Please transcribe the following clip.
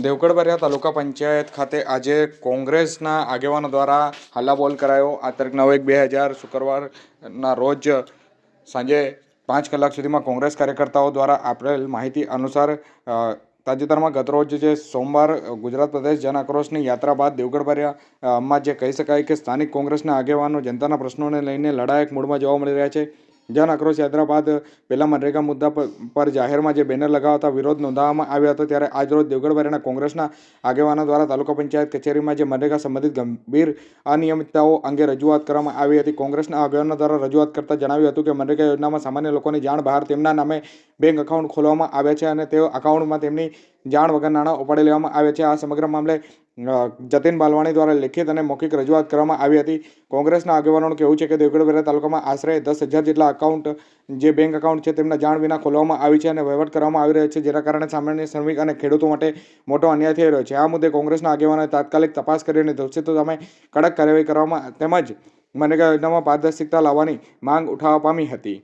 દેવગઢ બારિયા તાલુકા પંચાયત ખાતે આજે કોંગ્રેસના આગેવાનો દ્વારા હલ્લાબોલ કરાયો. આ તારીખ 9/1/2000 શુક્રવારના રોજ સાંજે 5 કલાક સુધીમાં કોંગ્રેસ કાર્યકર્તાઓ દ્વારા આપેલ માહિતી અનુસાર તાજેતરમાં ગતરોજ જે સોમવાર ગુજરાત પ્રદેશ જન આક્રોશની યાત્રા બાદ દેવગઢ બારિયામાં જે કહી શકાય કે સ્થાનિક કોંગ્રેસના આગેવાનો જનતાના પ્રશ્નોને લઈને લડાયક મૂડમાં જોવા મળી રહ્યા છે. જન આક્રોશ યાત્રા બાદ પહેલા મનરેગા મુદ્દા પર જાહેરમાં જે બેનર લગાવતા વિરોધ નોંધાવવામાં આવ્યો હતો, ત્યારે આજરોજ દેવગઢ બારિયાના કોંગ્રેસના આગેવાનો દ્વારા તાલુકા પંચાયત કચેરીમાં જે મનરેગા સંબંધિત ગંભીર અનિયમિતતાઓ અંગે રજૂઆત કરવામાં આવી હતી. કોંગ્રેસના આગેવાનો દ્વારા રજૂઆત કરતા જણાવ્યું હતું કે મનરેગા યોજનામાં સામાન્ય લોકોની જાણ બહાર તેમના નામે બેંક એકાઉન્ટ ખોલવામાં આવ્યા છે અને તેઓ એકાઉન્ટમાં તેમની જાણ વગર નાણાં ઉપાડી લેવામાં આવે છે. આ સમગ્ર મામલે જતીન બાલવાણી દ્વારા લેખિત અને મૌખિક રજૂઆત કરવામાં આવી હતી. કોંગ્રેસના આગેવાનોનું કહેવું છે કે દેવગઢ બારિયા તાલુકામાં આશરે 10,000 જેટલા એકાઉન્ટ જે બેંક એકાઉન્ટ છે તેમના જાણ વિના ખોલવામાં આવી છે અને વહીવટ કરવામાં આવી રહ્યો છે, જેના કારણે સામાન્ય શ્રમિક અને ખેડૂતો માટે મોટો અન્યાય થઈ રહ્યો છે. આ મુદ્દે કોંગ્રેસના આગેવાનોએ તાત્કાલિક તપાસ કરી અને દોષિતો સામે કડક કાર્યવાહી કરવામાં તેમજ મનરેગા યોજનામાં પારદર્શિકતા લાવવાની માંગ ઉઠાવવા પામી હતી.